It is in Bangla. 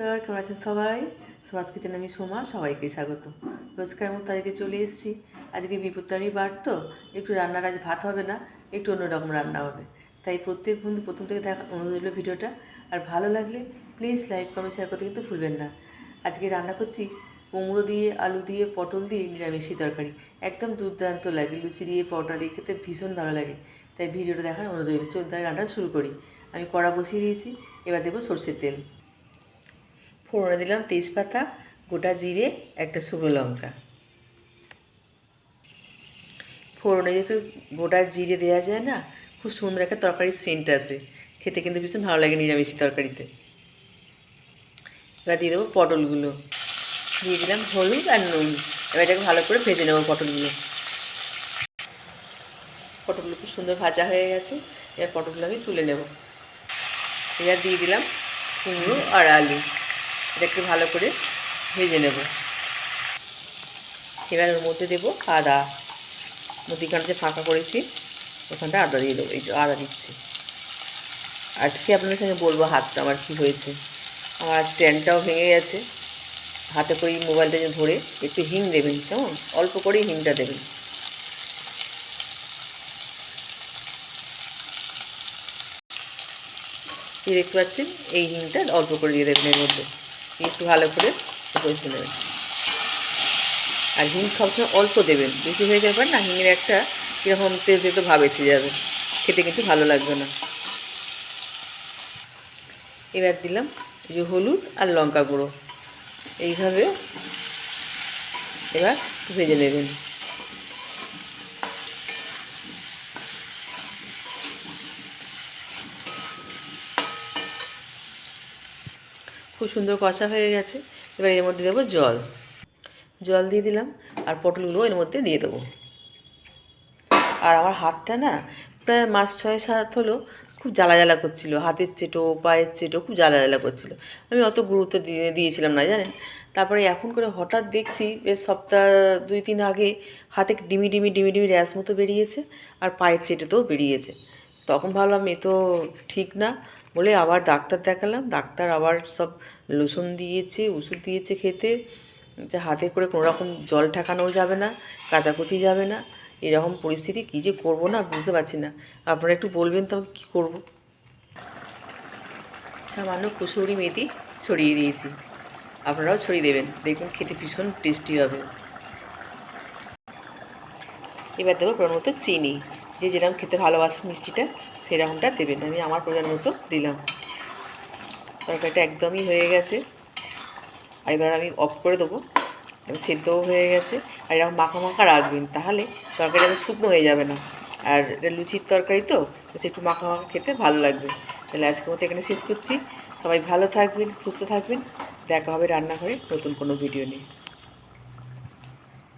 নমস্কার, কেমন আছেন সবাই? সুভাষ কিচেনে আমি সোমা, সবাইকে স্বাগত। রোজকার মতো আজকে চলে এসেছি। আজকে বিপত্তারিণী বার তো, একটু রান্নার আজ ভাত হবে না, একটু অন্যরকম রান্না হবে। তাই প্রত্যেক বন্ধু প্রথম থেকে দেখা অনুরোধ রইল ভিডিওটা। আর ভালো লাগলে প্লিজ লাইক কমেন্ট শেয়ার করতে কিন্তু ভুলবেন না। আজকে রান্না করছি কুমড়ো দিয়ে, আলু দিয়ে, পটল দিয়ে নিরামিষি তরকারি। একদম দুর্দান্ত লাগে, লুচি দিয়ে পরোটা দিয়ে খেতে ভীষণ ভালো লাগে। তাই ভিডিওটা দেখার অনুরোধ রইল। চলুন তাই রান্না শুরু করি। আমি কড়া বসিয়ে দিয়েছি, এবার দেবো সরষের তেল। ফোড়নে দিলাম তেজপাতা, গোটা জিরে, একটা শুকনো লঙ্কা। ফোড়নে যদি গোটা জিরে দেওয়া যায় না, খুব সুন্দর একটা তরকারির সেন্ট আসে, খেতে কিন্তু ভীষণ ভালো লাগে নিরামিষি তরকারিতে। এবার দিয়ে দেবো পটলগুলো, দিয়ে দিলাম হলুদ আর নুন। এবার এটাকে ভালো করে ভেজে নেবো পটলগুলো। পটলগুলো খুব সুন্দর ভাজা হয়ে গেছে, এবার পটলগুলো আমি তুলে নেব। এবার দিয়ে দিলাম কুমড়ো আর আলু, এটাকে ভালো করে ভেজে নেব। এবার ওর মধ্যে দেবো আদা, মুদিখানা যে ফাঁকা করেছি ওখানটা আদা দিয়ে দেবো। এই যে আদা দিচ্ছি। আজকে আপনাদের সঙ্গে বলবো হাতটা আমার কী হয়েছে। আমার আজ স্ট্যান্ডটাও ভেঙে গেছে, হাতে করে মোবাইলটা যে ধরে। একটু হিং দেবেন, কেমন অল্প করেই হিংটা দেবেন। এই দেখতে পাচ্ছেন, এই হিংটা অল্প করে দিয়ে দেবেন এর মধ্যে, একটু ভালো করে কষে নেবেন। আর হিং সবসময় অল্প দেবেন, বেশি হয়ে যাবে না, হিঙের একটা কীরকম তেল তেতো ভাব এসে যাবে, খেতে কিন্তু ভালো লাগবে না। এবার দিলাম এই যে হলুদ আর লঙ্কা গুঁড়ো, এইভাবে এবার ভেজে নেবেন। খুব সুন্দর কষা হয়ে গেছে। এবার এর মধ্যে দেবো জল, জল দিয়ে দিলাম, আর পটলগুলো এর মধ্যে দিয়ে দেবো। আর আমার হাতটা না প্রায় মাস 6-7 হলো খুব জ্বালা জ্বালা করছিল, হাতের চেটো পায়ের চেটো খুব জ্বালা জ্বালা করছিল। আমি অত গুরুত্ব দিয়েছিলাম না জানেন। তারপরে এখন করে হঠাৎ দেখছি বেশ সপ্তাহ 2-3 আগে হাতে ডিমি ডিমি ডিমি ডিমি র্যাশ মতো বেরিয়েছে, আর পায়ের চেটোতেও বেরিয়েছে। তখন ভাবলাম এ তো ঠিক না, বলে আবার ডাক্তার দেখালাম। ডাক্তার আবার সব লোশন দিয়েছে, ওষুধ দিয়েছে খেতে, যে হাতে করে কোনো রকম জল ঠেকানোও যাবে না, কাচাকুচি যাবে না। এরকম পরিস্থিতি কী যে করবো না বুঝতে পারছি না। আপনারা একটু বলবেন তো কী করবো। সামান্য কসুরি মেথি ছড়িয়ে দিয়েছি, আপনারাও ছড়িয়ে দেবেন, দেখুন খেতে ভীষণ টেস্টি হবে। এবার দেবো পরিমাণ মতো চিনি, যে যেরকম খেতে ভালোবাসেন মিষ্টিটা সেরকমটা দেবেন। আমি আমার পরিমাণ মতো দিলাম। তরকারিটা একদমই হয়ে গেছে, আর এবার আমি অফ করে দেবো। সেদ্ধও হয়ে গেছে। আর এরকম মাখা মাখা রাখবেন, তাহলে তরকারিটা শুকনো হয়ে যাবে না। আর এটা লুচির তরকারি তো, একটু মাখা মাখা খেতে ভালো লাগবে। তাহলে আজকের মতো এখানে শেষ করছি। সবাই ভালো থাকবেন, সুস্থ থাকবেন। দেখা হবে রান্নাঘরে নতুন কোনো ভিডিও নিয়ে।